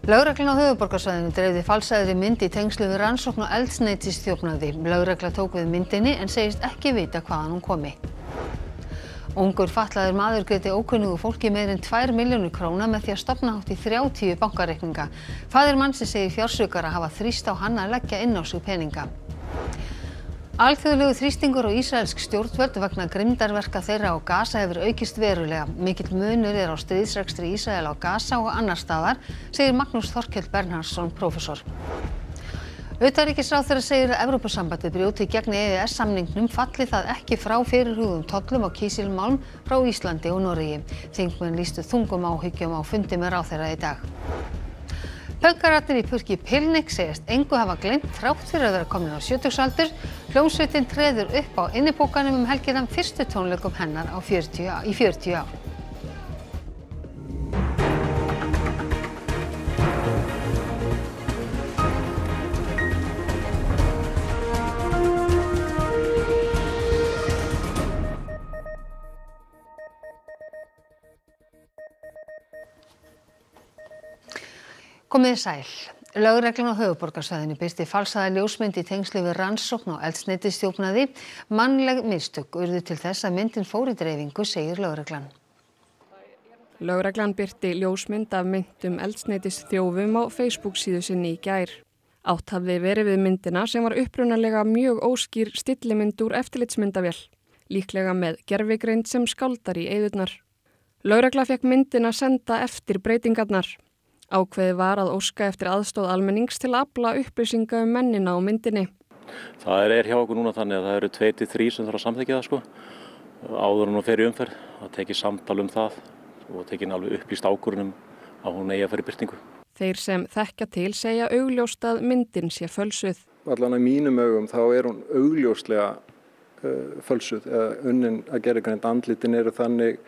Lögreglan á höfuðborgarsvæðinu dreifði falsaðri mynd í tengslum við rannsókn á eldsneytisþjófnaði. Lögregla tók við myndinni en segist ekki vita hvaðan hún komi. Ungur fatlaður maður greiddi ókunnugu fólki meira en 2 milljónir króna með því að stofna hátt í 30 bankareikninga. Faðir mannsins segir fjársvikara hafa þrýst á hann að leggja inn á sig peninga. Alþjóðlegur þrýstingur á ísraelsk stjórnvöld vegna grimmdarverka þeirra á Gaza hefur aukist verulega. Mikill munur á stríðsrekstri Ísraela á Gaza og annars staðar, segir Magnús Þorkell Bernharðsson prófessor. Utanríkisráðherra segir að Evrópusambandið brjóti gegn EES-samningnum falli það ekki frá fyrirhuguðum tollum á kísilmálm frá Íslandi og Noregi. Þingmenn lýstu þungum áhyggjum á fundi með ráðherra í dag. Pönkararnir í purki Pilnik segist engu hafa gleymt þrátt fyrir að vera komin á 70-aldur. Hljómsveitin treður upp á innipókanum helgina fyrstu tónleikum hennar í 40 ár. Komiði sæl. Lögreglan á höfuðborgarsvæðinu birti falsaða ljósmynd í tengslum við rannsókn á eldsneytisþjófnaði. Mannleg mistök urðu til þess að myndin fór í dreifingu, segir lögreglan. Lögreglan birti ljósmynd af meintum eldsneytisþjófum á Facebook-síðu sinni í gær. Átt hafði verið við myndina sem var upprunalega mjög óskýr stillimynd úr eftirlitsmyndavél, líklega með gervigreind sem skáldar í eyðurnar. Lögregla fékk myndina senda eftir breytingarnar. Ákveðið var að óska eftir aðstoð almennings til að afla upplýsinga mennina á myndinni. Það er hjá okkur núna þannig að það eru 2 til 3 sem þarf að samþykkja það áður en hún fer í umferð. Það tekið samtal það og tekið alveg upplýst ákvörðun að hún eigi að fara í birtingu. Þeir sem þekkja til segja augljóst að myndin sé fölsuð. Allan að mínum augum þá er hún augljóslega fölsuð. Unnin að gervigreind andlitin eru þannig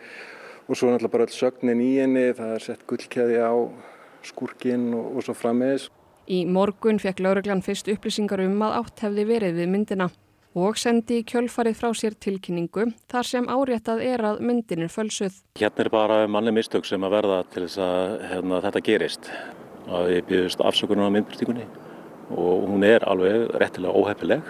og svo náttúrulega bara öll sögnin í henni. Það er sett gullkeðja á skúrkinn og svo framvegis. Í morgun fékk lögreglan fyrst upplýsingar að átt hefði verið við myndina og sendi í kjölfarið frá sér tilkynningu þar sem áréttað er að myndin er fölsuð. Hérna er bara mannleg mistök sem að verða til þess að þetta gerist. Að ég biðst afsökunar á myndbirtingunni og hún er alveg réttilega óheppileg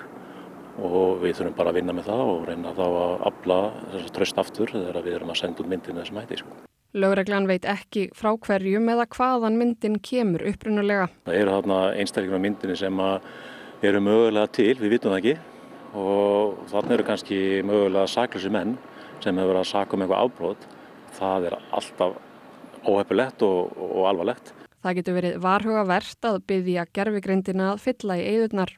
og við þurfum bara að vinna með það og reyna þá að afla þess að traust aftur þegar við erum að senda út myndin þessum hætti. Lögreglan veit ekki frá hverjum eða hvaðan myndin kemur upprunalega. Það eru þarna einstaklingar á myndinni sem eru mögulega til, við vitum það ekki og þarna eru kannski mögulega saklausir menn sem hefur verið að saka eitthvað afbrot. Það er alltaf óheppilegt og alvarlegt. Það getur verið varhugavert að biðja gervigreindina að fylla í eyðurnar.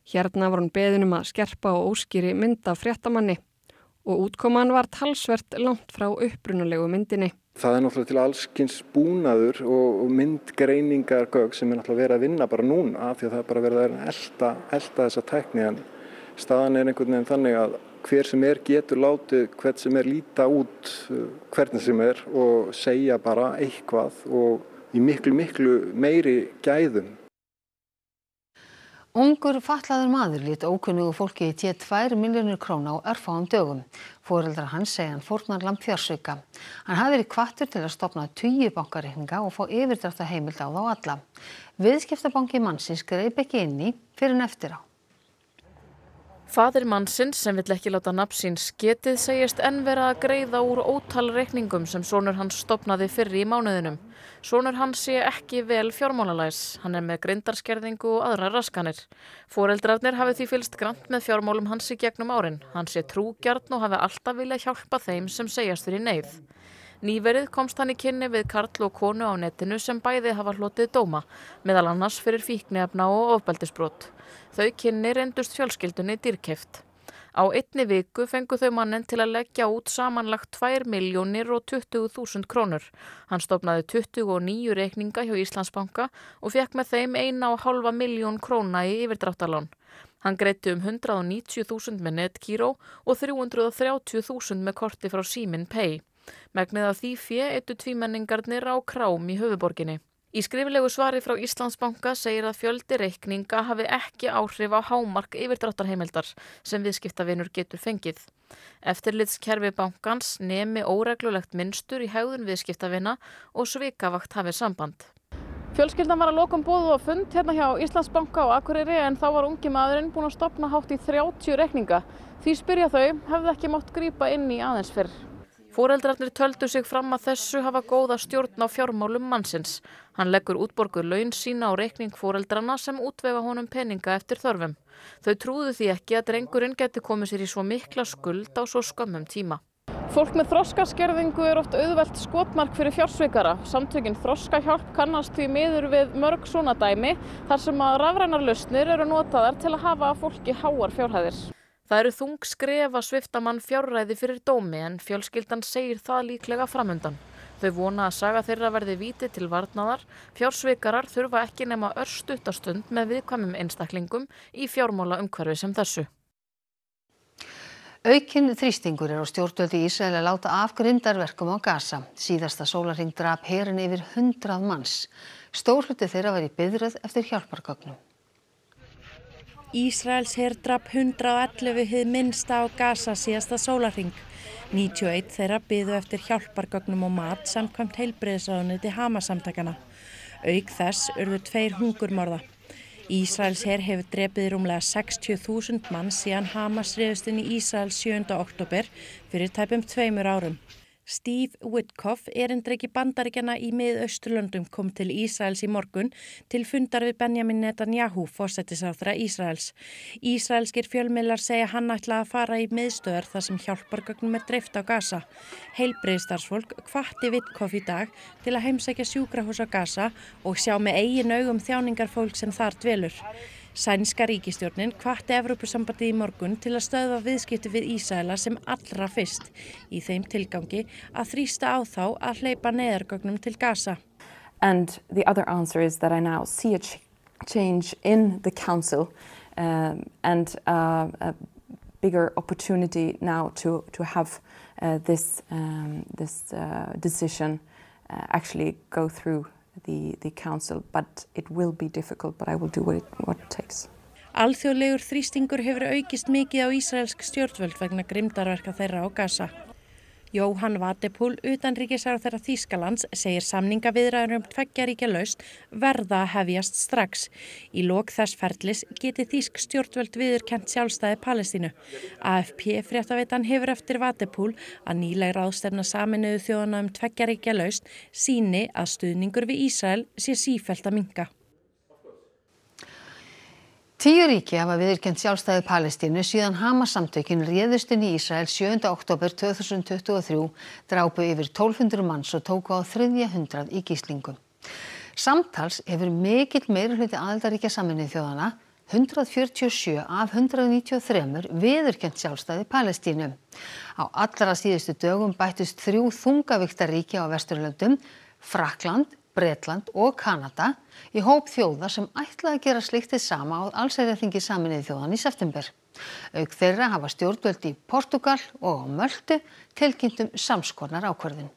Hérna var hún beðin að skerpa á óskýri mynd af fréttamanni og útkoman var talsvert langt frá upprunalegu myndinni. Það er náttúrulega til alls kyns búnaður og myndgreiningargögn sem er náttúrulega verið að vinna bara núna af því að það er bara verið að elta þessa tækni. En staðan er einhvern veginn þannig að hver sem er getur látið hvern sem er líta út hvernig sem er og segja bara eitthvað og í miklu meiri gæðum. Ungur fatlaður maður lét ókunnugu fólki í 2 milljónir króna á örfáum dögum. Foreldrar hans segja hann fórnarlamb fjársvika. Hann hafi verið hvattur til að stofna 20 bankareikninga og fá yfirdráttarheimild á þá alla. Viðskiptabanki mannsins greip ekki inn í fyrr en eftir á. Faðir mannsins sem vill ekki láta nafn síns getið segist enn vera að greiða úr ótal reikningum sem sonur hans stofnaði fyrr í mánuðinum. Sonur hans sé ekki vel fjármálalæs, hann er með greindarskerðingu og aðrar raskanir. Foreldrarnir hafi því fylgst grannt með fjármálum hans í gegnum árin. Hann sé trúgjarn og hafi alltaf viljað hjálpa þeim sem segjast fyrir neyð. Nýverið komst hann í kynni við karl og konu á netinu sem bæði hafa hlotið dóma, meðal annars fyrir fíkniefna og ofbeldisbrot. Þau kynni reyndust fjölskyldunni dýrkeypt. Á einni viku fengu þau manninn til að leggja út samanlagt 2.020.000 krónur. Hann stofnaði 29 reikninga hjá Íslandsbanka og fékk með þeim 1,5 milljón króna í yfirdráttarlán. Hann greiddi 190.000 með netkíró og 330.000 með korti frá Síminn Pay. Megnið af því fé eyddu tvímenningarnir á krám í höfuðborginni. Í skriflegu svari frá Íslandsbanka segir að fjöldi reikninga hafi ekki áhrif á hámark yfirdráttarheimildar sem viðskiptavinur getur fengið. Eftirlitskerfi bankans nemi óreglulegt mynstur í hegðun viðskiptavina og svikavakt hafi samband. Fjölskyldan var að lokum boðuð á fund hérna hjá Íslandsbanka á Akureyri en þá var ungi maðurinn búinn að stofna hátt í 30 reikninga. Því spyrja þau, hefði ekki mátt grípa inn í aðeins fyrr. Foreldrarnir töldu sig fram að þessu hafa góða stjórn á fjármálum mannsins. Hann leggur útborguð laun sína á reikning foreldrana sem útvega honum peninga eftir þörfum. Þau trúðu því ekki að drengurinn geti komið sér í svo mikla skuld á svo skömmum tíma. Fólk með þroskaskerðingu oft auðvelt skotmark fyrir fjársvikara. Samtökin Þroskahjálp kannast því miður við mörg svona dæmi þar sem að rafrænar lausnir eru notaðar til að hafa fólki háar fjárhæðir. Það eru þung skref að svipta mann fjárræði fyrir dómi en fjölskyldan segir það líklega framundan. Þau vona að saga þeirra verði víti til varnaðar. Fjársvikarar þurfa ekki nema örstuttastund með viðkvæmum einstaklingum í fjármálaumhverfi sem þessu. Aukinn þrýstingur á stjórnvöld í Ísrael að láta af grimmdarverkum á Gaza. Síðasta sólarhring drap herinn yfir 100 manns. Stór hluti þeirra var í biðröð eftir hjálpargögnum. Ísraels her drap 111 hið minnsta á Gaza síðasta sólarhring. 91 þeirra biðu eftir hjálpargögnum og mat samkvæmt heilbrigðisráðuneyti Hamas-samtakanna. Auk þess urðu 2 hungurmorða. Ísraels her hefur drepið rúmlega 60.000 manns síðan Hamas réðust inn í Ísrael 7. október fyrir tæpum 2 árum. Steve Witkoff, erindreki Bandaríkjanna í Mið-Austurlöndum, kom til Ísraels í morgun til fundar við Benjamin Netanyahu, forsætisráðherra Ísraels. Ísraelskir fjölmiðlar segja hann ætla að fara í miðstöðvar þar sem hjálpargögnum dreift á Gaza. Heilbrigðisstarfsfólk hvatti Witkoff í dag til að heimsækja sjúkrahús á Gaza og sjá með eigin augum þjáningar fólk sem þar dvelur. Sænska ríkisstjórnin hvatti Evrópusambandið í morgun til að stöðva viðskipti við Ísraela sem allra fyrst í þeim tilgangi að þrýsta á þá að hleypa neyðargögnum til Gaza. And the other answer is that I now see a change in the council and a bigger opportunity now to have this decision actually go through the council, but it will be difficult, but I will do what it takes. Alþjóðlegur þrýstingur hefur aukist mikið á ísraelsk stjórnvöld vegna grimmdarverka þeirra á Gaza. Jóhann Wadepool, utanríkisráðherra Þýskalands, segir samningaviðræður 2 ríkja lausn verða að hefjast strax. Í lok þess ferlis geti þýsk stjórnvöld viðurkennt sjálfstæði Palestínu. AFP-fréttaveitan hefur eftir Wadepool að nýleg ráðstefna Sameinuðu þjóðanna 2 ríkja lausn sýni að stuðningur við Ísrael sé sífellt að minnka. 10 ríki hafa viðurkennt sjálfstæði Palestínu síðan Hamas-samtökin réðust inn í Ísrael 7. október 2023, drápu yfir 1200 manns og tóku á 300 í gíslingu. Samtals hefur mikill meirihluti aðildarríkja Sameinuðu þjóðanna, 147 af 193, viðurkennt sjálfstæði Palestínu. Á allra síðustu dögum bættust 3 þungavíktarríki á Vesturlöndum, Frakkland, Bretland og Kanada í hóp þjóða sem ætlaði að gera slíkt hið sama á allsherjarþingi Sameinuðu þjóðanna í september. Auk þeirra hafa stjórnvöld í Portúgal og á Möltu tilkynnt samskonar ákvörðun.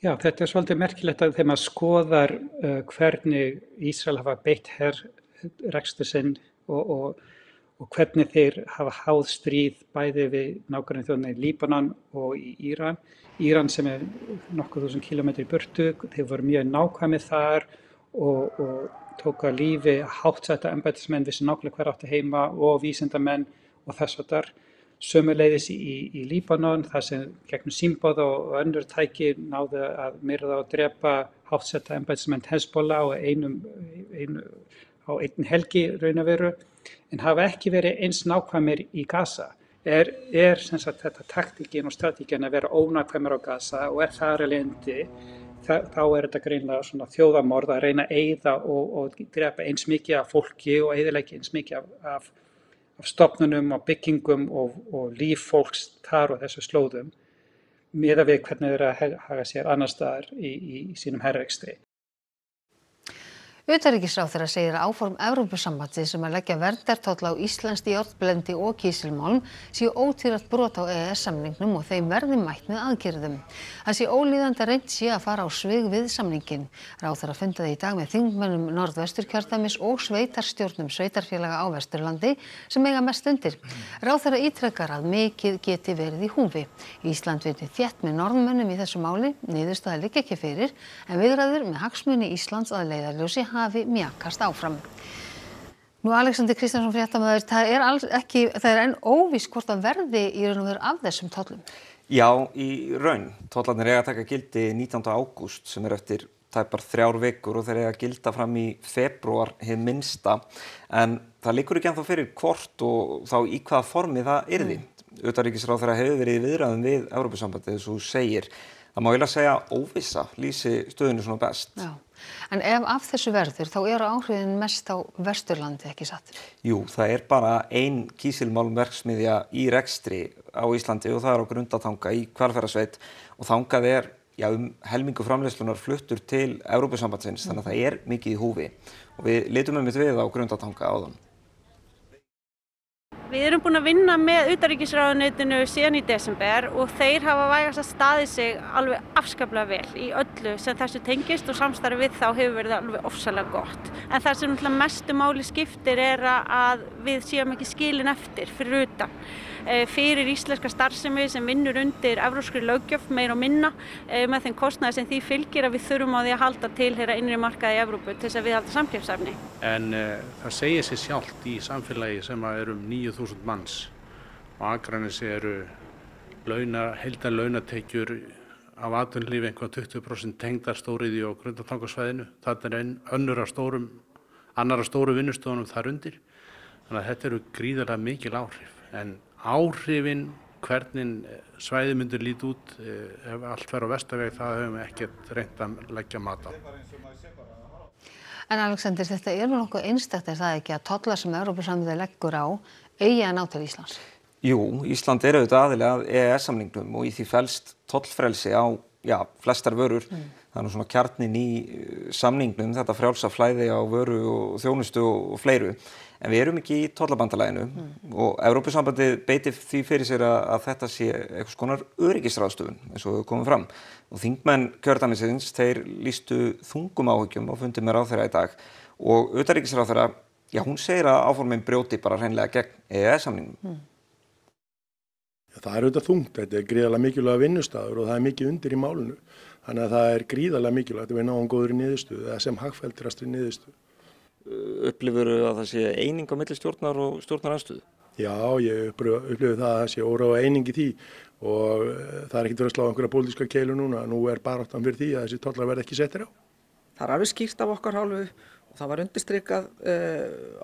Já, þetta svolítið merkilegt að þegar maður skoðar hvernig Ísrael hafa beitt herrekstur sinn og hvernig þeir hafa háð stríð bæði við nágrannaþjóðirnar í Líbanon og í Íran. Íran sem nokkuð þúsund kílómetri í burtu, þeir voru mjög nákvæmir þar og tóku að lífi háttsetta embættismenn vissu nákvæmlega hver átti heima og vísindamenn og þess háttar. Sömuleiðis í Líbanon, þar sem gegnum símboð og önnur tæki náðu að myrða og drepa háttsetta embættismenn Hezbollah á einn helgi raun og veru, en hafa ekki verið eins nákvæmir í Gaza. Er sem sagt þetta taktíkin og strategíin að vera ónákvæmur á Gaza og þar af leiðandi þá þetta greinilega svona þjóðarmorð að reyna að eyða og drepa eins mikið af fólki og eyðileggja eins mikið af stofnunum og byggingum og líf fólks þar og þessu slóðum miðað við hvernig þeir haga sér annars staðar í sínum herrekstri. Utanríkisráðherra segir að áform Evrópusambandsins að leggja verndartolla á íslenskt járnblendi og kísilmálm séu ótvírætt brot á EES-samningnum og þeim verði mætt með aðgerðum. Það sé ólíðandi að reynt sé að fara á svig við samninginn. Ráðherra fundaði í dag með þingmönnum Norðvesturkjördæmis og sveitarstjórnum sveitarfélaga á Vesturlandi sem eiga mest undir. Ráðherra ítrekar að mikið geti verið í húfi. Ísland vinni þétt með Norðmönnum í þessu máli, niðurstaða liggja ekki fyrir, en viðræður með hagsmuni Íslands að leiðarljósi hafi mjakast áfram. Nú Alexander Kristjánsson fréttamaður, það er enn óvíst hvort að verði í raun og veru af þessum tollum. Já, í raun. Tollarnir eiga að taka gildi 19. ágúst sem eftir tæpar 3 vikur og þeir eiga að gilda fram í febrúar hið minnsta. En það liggur ekki ennþá fyrir hvort og þá í hvaða formi það yrði. Utanríkisráðherra hefur verið í viðræðum við Evrópusambandið, eins og þú segir. Það má eiginlega segja óvissa lýsi stöðunni svona best. Já. En ef af þessu verður, þá eru áhrifin mest á Vesturlandi, ekki satt? Jú, það er bara ein kísilmálmverksmiðja í rekstri á Íslandi og það er á Grundartanga í Hvalfjarðarsveit og þangað er helmingu framleiðslunnar fluttur til Evrópusambandsins, þannig að það er mikið í húfi og við litum einmitt við á Grundartanga áðan. Við erum búin að vinna með utanríkisráðuneytinu síðan í desember og þeir hafa vægast að staðið sig alveg afskaplega vel í öllu sem þessu tengist og samstarfið við þá hefur verið alveg ofsalega gott. En það sem náttúrulega mestu máli skiptir er að við séum ekki skilin eftir fyrir utan. Fyrir íslenska starfsemi sem vinnur undir evrópskri löggjöf meira og minna með þeim kostnaði sem því fylgir að við þurfum á því að halda til innri markaði í Evrópu til þess að viðhalda samkeppnishæfni. En það segir sig sjálft í samfélagi sem er 9.000 manns og Akranesi eru heildarlaunatekjur af atvinnulífi einhvað 20% tengdar stóriðju og Grundartangasvæðinu. Það er annarra stóru vinnustofunum þar undir. Þannig að þetta eru gríðarlega mikil áhrif. En áhrifin, hvernig svæði myndir líti út ef allt fer á verstaveg, það höfum við ekkert reynt að leggja mat á. En Alexander, þetta er nú nokkuð einstakt, er það ekki að tollar sem Evrópusambandið leggur á eigi að ná til Íslands? Jú, Ísland er auðvitað aðili að EES-samningnum og í því felst tollfrelsi á flestar vörur. Það er nú svona kjarninn í samningnum, þetta frjálsa flæði á vöru og þjónustu og fleiru. En við erum ekki í tollabandalaginu og Evrópusambandið beitir því fyrir sér að þetta sé eitthvað konar öryggisráðstöfun eins og komum fram. Og þingmenn kjördæmisins, þeir lýstu þungum áhyggjum á fundi með ráðherra í dag og utanríkisráðherra, hún segir að áformin brjóti bara hreinlega gegn EES-samningnum. Það er auðvitað þungt, þetta er gríðarlega mikilvæg vinnustaður og það er mikið undir í málinu. Þannig að það er gríðarlega mikilvægt að við náum góðri niðurstöðu eða sem hagfelldastri niðurstöðu. Upplifirðu að það sé eining á milli stjórnar og stjórnarandstöðu? Já, ég upplifi það að það sé óráða eining í því og það er ekkert verið að slá einhverja pólitíska keilu núna. Nú er baráttan fyrir því að þessi tollar verði ekki settir á. Það er alveg skýrt af okkar hálfu og það var undirstrikað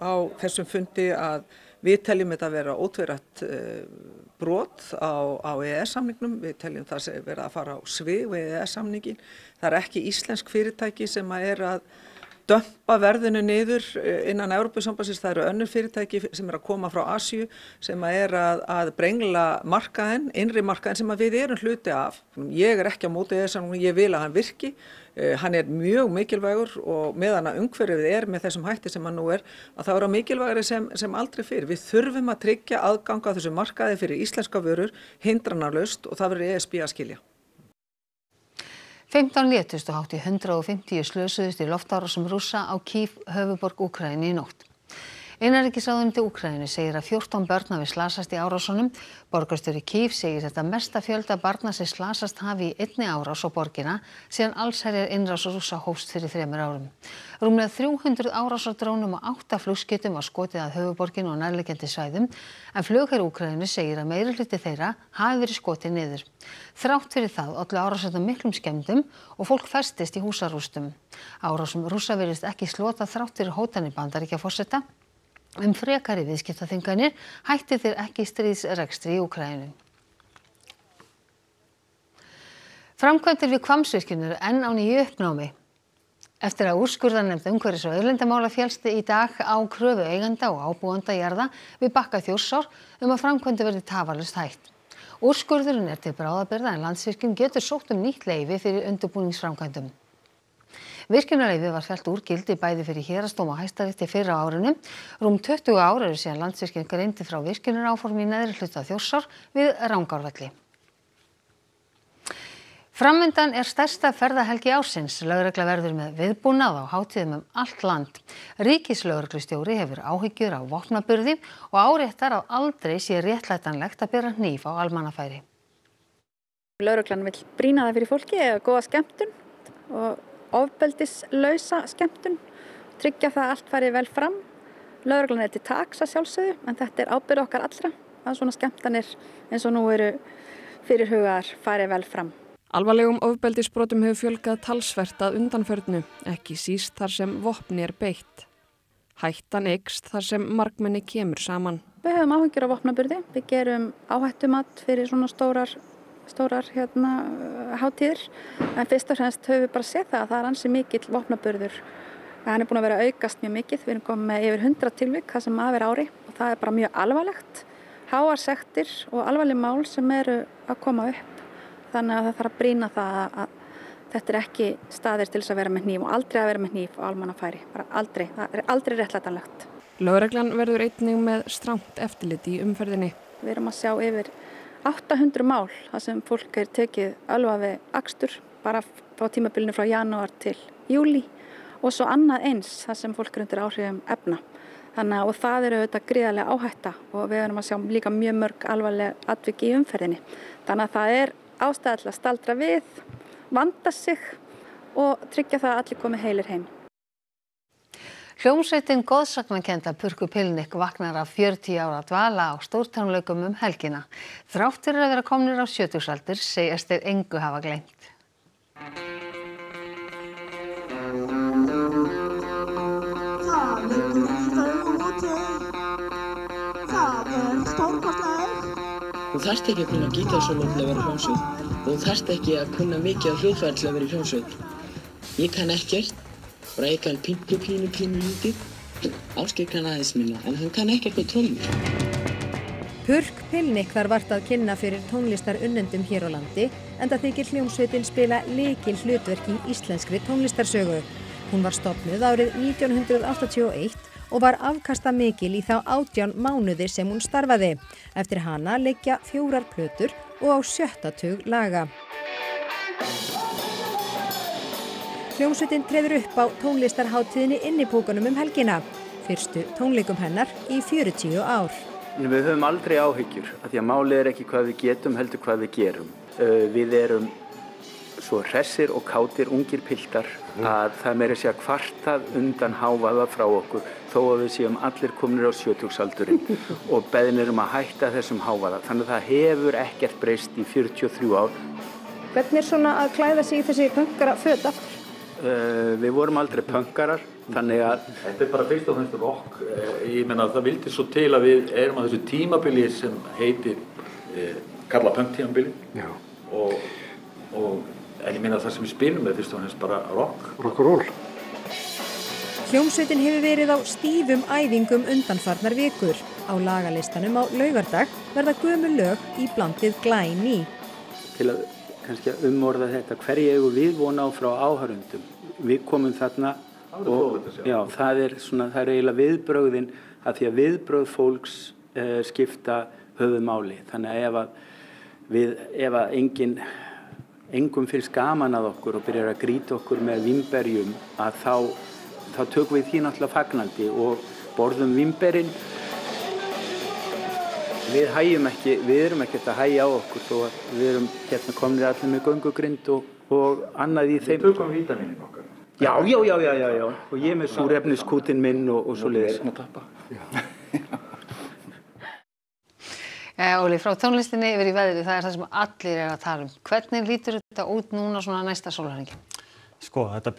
á þessum fundi að við teljum þetta að vera ótvírætt brot á EES-samningnum. Við teljum það að vera að fara á svig við EES-samningin. Það er ekki íslensk fyrirtæki sem er að dömpa verðinu niður innan Evrópusambandsins. Það eru önnur fyrirtæki sem er að koma frá Asíu sem er að brengla markaðinn, innri markaðinn sem við erum hluti af. Ég er ekki á móti EES-samningnum, ég vil að hann virki. Hann er mjög mikilvægur og meðan að umhverfið er með þessum hætti sem hann nú er, að það vera mikilvægari sem aldrei fyrr. Við þurfum að tryggja aðgang að þessu markaði fyrir íslenska vörur hindranarlaust og það verður ESB að skilja. 15 létust og hátt í 150 slösuðust í loftárásum Rússa á Kív, höfuðborg Úkraínu í nótt. Innanríkisráðuneyti Úkraínu segir að 14 börn hafi slasast í árásunum. Borgarstjóri Kív segir þetta mesta fjölda barna sem slasast hafi í einni árás á borgina síðan allsherjar innrás Rússa hófst fyrir 3 árum. Rúmlega 300 árásardrónum og 8 flugskeytum var skotið að höfuðborginu og nærliggjandi svæðum, en flugherr Úkraínu segir að meirihluti þeirra hafi verið skotið niður. Þrátt fyrir það ollu árásirnar miklum skemmdum og fólk festist í húsarústum. Árásum Rússa virðist ekki slota þrátt fyrir hótanir Bandaríkjaforseta frekari viðskiptaþvinganir hætti þeir ekki stríðsrekstri í Úkraínu. Framkvæmdir við Hvammsvirkjun eru enn á nýju uppnámi. Eftir að úrskurðarnefnd umhverfis- og auðlindamála féllst í dag á kröfu eiganda og ábúenda jarða við bakka Þjórsár að framkvæmdir verði tafarlaust hætt. Úrskurðurinn er til bráðabirgða en Landsvirkjun getur sótt nýtt leyfi fyrir undirbúningsframkvæmdum. Virkjunarleyfið var fellt úr gildi bæði fyrir héraðsdóm og Hæstarétti fyrr á árinu. Rúm 20 ár eru síðan Landsvirkjun greindi frá virkjunaráformi í neðri hluta Þjórsár við Rangárvelli. Framundan stærsta ferðahelgi ársins. Lögregla verður með viðbúnað á hátíðum allt land. Ríkislögreglustjóri hefur áhyggjur af vopnaburði og áréttar að aldrei sé réttlætanlegt að bera hníf á almannafæri. Lögreglan vill brýna það fyrir fólki eða góða skemmtun og ofbeldislausa skemmtun, tryggja það að allt fari vel fram. Lögreglan til taks að sjálfsögðu, en þetta ábyrgð okkar allra að svona skemmtanir eins og nú eru fyrirhugaðar fari vel fram. Alvarlegum ofbeldisbrotum hefur fjölgað talsvert að undanförnu, ekki síst þar sem vopni beitt. Hættan eykst þar sem margmenni kemur saman. Við höfum áhyggjur af vopnaburði, við gerum áhættumat fyrir svona stórar hátíðir, en fyrst og fremst höfum við bara séð það að það ansi mikill vopnaburður. Hann búin að vera að aukast mjög mikið, við erum komið með yfir 100 tilvik það sem af ári og það bara mjög alvarlegt. Háar sektir og alvarleg mál sem eru að koma upp. Þannig að það þarf að brýna það að þetta ekki staðir til þess að vera með hníf og aldrei að vera með hníf á almannafæri. Bara aldrei, það aldrei réttlætanlegt. Lögreglan verður einnig með strangt eftirlit í umferðinni. Við erum að sjá yfir 800 mál þar sem fólk tekið alvarleg akstur bara á tímabilinu frá janúar til júlí og svo annað eins þar sem fólk undir áhrifum efna. Og það eru auðvitað gríðarlega áhætta og við erum að sjá líka mjög mörg alvarleg atvik í umferðinni. Þannig að það ástæða til að staldra við, vanda sig og tryggja það að allir komi heilir heim. Hljómsveitin goðsagnakennda Purkupilnik vaknar af 40 ára dvala á stórtónleikum helgina. Þrátt fyrir að vera komnir á sjötugsaldur segjast þeir engu hafa gleymt. Þú þarft ekki að kunna gítarsóló til að vera í hljómsveit og þú þarft ekki að kunna mikið á hljóðfæri til að vera í hljómsveit. Ég kann ekkert, bara ég kann pínu lítið. Ásgeir kann aðeins minna, en hann kann ekkert með trommur. Purkupilnik var vart að kynna fyrir tónlistarunnendum hér á landi, enda þykir hljómsveitin spila lykilhlutverk í íslenskri tónlistarsögu. Hún var stofnuð árið 1981 og var afkastamikil í þá 18 mánuði sem hún starfaði. Eftir hana liggja 4 plötur og á 7. tug laga. Hljómsveitin treður upp á tónlistarhátíðinni Innipúkanum helgina, fyrstu tónleikum hennar í 40 ár. Við höfum aldrei áhyggjur, af því að málið ekki hvað við getum, heldur hvað við gerum. Við erum svo hressir og kátir ungir piltar að það meira sé að kvartað undan hávaða frá okkur þó að við séum allir komnir á sjötugsaldurinn og beðnir að hætta þessum hávaða. Þannig að það hefur ekkert breyst í 43 ár. Hvernig svona að klæða sig í þessi pönkara föt aftur? Við vorum aldrei pönkarar, þannig að þetta bara fyrst og fremst rock. Ég meina það vildi svo til að við erum á þessu tímabili sem heitir Karla Punk-tímabili en ég meina það sem við spilum fyrst og fremst bara rock'n'roll. Hljómsveitin hefur verið á stífum æfingum undanfarnar vikur. Á lagalistanum á laugardag verða gömul lög í blandið glæný. Til að kannski að umorða þetta, hverju eigum við vona á frá áhorfendum. Við komum þarna og það er eiginlega viðbrögðin að því að viðbrögð fólks skipta höfuðmáli. Þannig að ef að engum finnst gaman að okkur og byrjar að grýta okkur með vínberjum að þá tökum við því náttúrulega fagnandi og borðum vínberinn. Við erum ekkert að hægja á okkur þó að við erum komnir allir með göngugrind og annað í þeim. Við tökum vítaminin okkar. Já, og ég með súrefniskútinn minn og svoleiðis. Óli, frá tónlistinni yfir í veðrið, það það sem allir að tala um. Hvernig lítur þetta út núna svona næsta sólarhringinn? Sko, þetta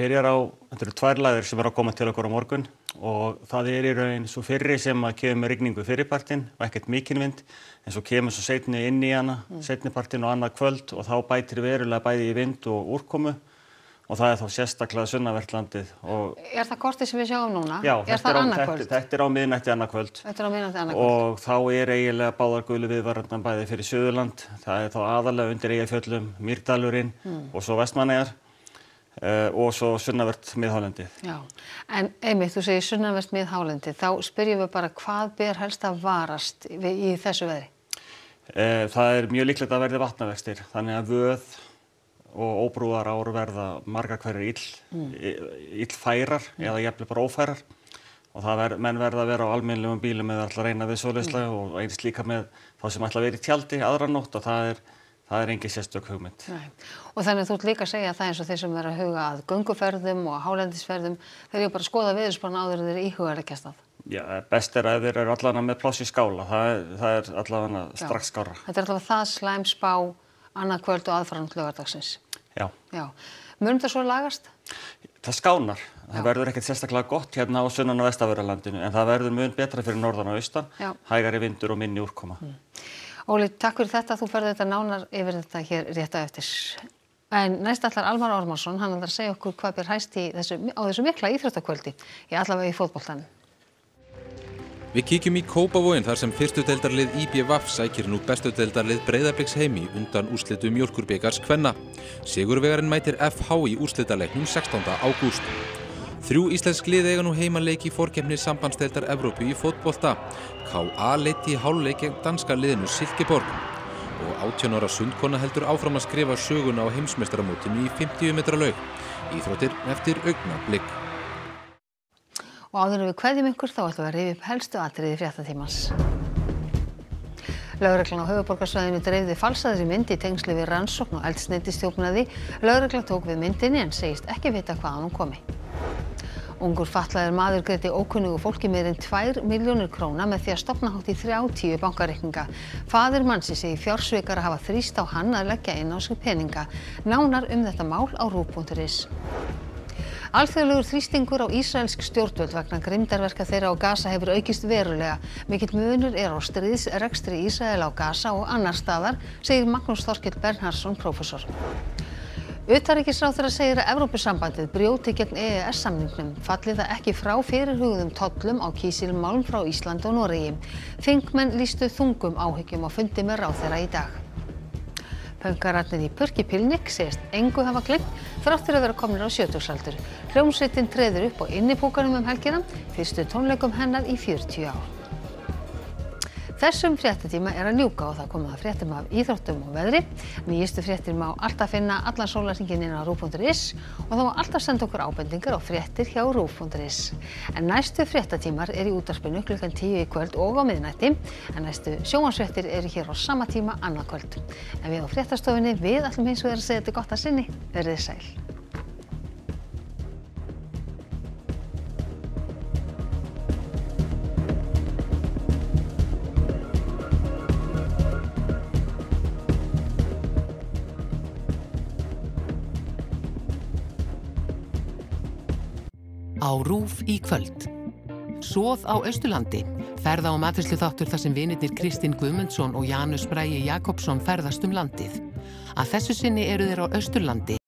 eru 2 lagðir sem að koma til okkur á morgun og það í raun svo fyrri sem að kemur með rigningu fyrirpartinn og ekkert mikinn vind, en svo kemur svo seinni inn í hana, seinnipartinn og annað kvöld og þá bætir verulega bæði í vind og úrkomu og það þá sérstaklega sunnanvert landið. Það kortið sem við sjáum núna? Já, það annað kvöld? Þetta á miðnætti annað kvöld. Og þá eiginlega báðar gulu viðvaranir bæði fyrir Suðurland. Það þá aðalega undir Eyjafjöllum, Mýrdalurinn og svo Vestmannaeyjar. og svo sunnanvert miðhálendið. Já, en einmitt, þú segir sunnanvert miðhálendið, þá spyrjum við bara hvað ber helst að varast í þessu veðri? Það mjög líklegt að verði vatnavextir, þannig að vöð og óbrúðar ár verða margar hverjir illfærar eða jafnvel bara ófærar og menn verða að vera á almennilegum bílum eða ætla að reyna við svoleiðslega og eins líka með þá sem ætla að vera í tjaldi aðra nótt og það er engin sérstök hugmynd. Nei. Og þannig að þú ert líka að segja það eins og þeir sem eru að huga að gönguferðum og hálendisferðum, þeir eru bara að skoða veðurspána áður en þeir íhuga að leggja af stað. Já, best er að þeir eru allavega með pláss í skála, það er allavega strax skárra. Þetta er allavega það slæm spá annað kvöld og aðfarandi laugardagsins. Já. Mun það svo lagast? Það skánar. Það verður ekkert sérstaklega gott hérna á sunnan- og vestanverðurlandinu en það verður mun betra fyrir norðan og austan, hægari vindur og minni úrkoma. Óli, takk fyrir þetta. Þú ferð þetta nánar yfir þetta hér rétt á eftir. En næst ætlar Almar Ormarsson, hann ætlar að segja okkur hvað ber hæst á þessu mikla íþróttakvöldi í allavega í fótboltanum. Við kíkjum í Kópavoginn þar sem fyrstu deildarlið IBVF sækir nú bestu deildarlið Breiðabliks heim í undan úrslitum Mjólkurbikars kvenna. Sigurvegarinn mætir FH í úrslitaleiknum 16. ágúst. 3 íslensk lið eiga nú heimaleik í forkeppni sambandsdeildar Evrópu í fótbolta. KA leiddi í hálfleik gegn danska liðinu Silkeborg. Og 18 ára sundkona heldur áfram að skrifa söguna á heimsmeistaramótinu í 50 metra laug. Íþróttir eftir augnablik. Og áður en við kveðjum ykkur þá ætlum við að rifja upp helstu atriði fréttatímans. Lögreglan á höfuðborgarsvæðinu dreifði falsaðri mynd í tengslu við rannsókn og eldsneytisþjófnaði. Lögreglan tók við myndinni en segist ekki vita hvaðan hún komi. Ungur fatlaður maður greiddi ókunnugu fólki meira en 2 milljónir króna með því að stofna hátt í 30 bankareikninga. Faðir mannsins segir fjársvikara hafa þrýst á hann að leggja inn á sig peninga. Nánar þetta mál á ruv.is. Alþjóðlegur þrýstingur á ísraelsk stjórnvöld vegna grimmdarverka þeirra á Gaza hefur aukist verulega. Mikill munur á stríðsrekstri Ísraela á Gaza og annars staðar, segir Magnús Þorkell Bernharðsson prófessor. Utanríkisráðherra segir að Evrópusambandið brjóti gegn EES-samningnum falli það ekki frá fyrirhuguðum tollum á kísilmálm frá Íslandi og Noregi. Þingmenn lýstu þungum áhyggjum á fundi með ráðherra í dag. Pönkararnir í Purkipilnik segist engu hafa gleymt þrátt fyrir að vera komnir á 70-aldur. Hljómsveitin treður upp á innipúkanum helgina, fyrstu tónleikum hennar í 40 ár. Þessum fréttatíma að ljúka og það koma að fréttum af íþróttum og veðri. Nýjustu fréttir má alltaf finna allan sólarhringinn inn á ruv.is og þá má alltaf senda okkur ábendingar á fréttir hjá ruv.is. En næstu fréttatímar í útvarpinu klukkan 10 í kvöld og á miðnætti, en næstu sjónvarpsfréttir hér á sama tíma annað kvöld. En við á fréttastofunni, við ætlum hins vegar að segja þetta gott að sinni. Verið sæl. Á RÚV í kvöld. Soð á Austurlandi. Ferða- og matreiðsluþáttur þar sem vinirnir Kristinn Guðmundsson og Janus Bragi Jakobsson ferðast landið. Að þessu sinni eru þeir á Austurlandi.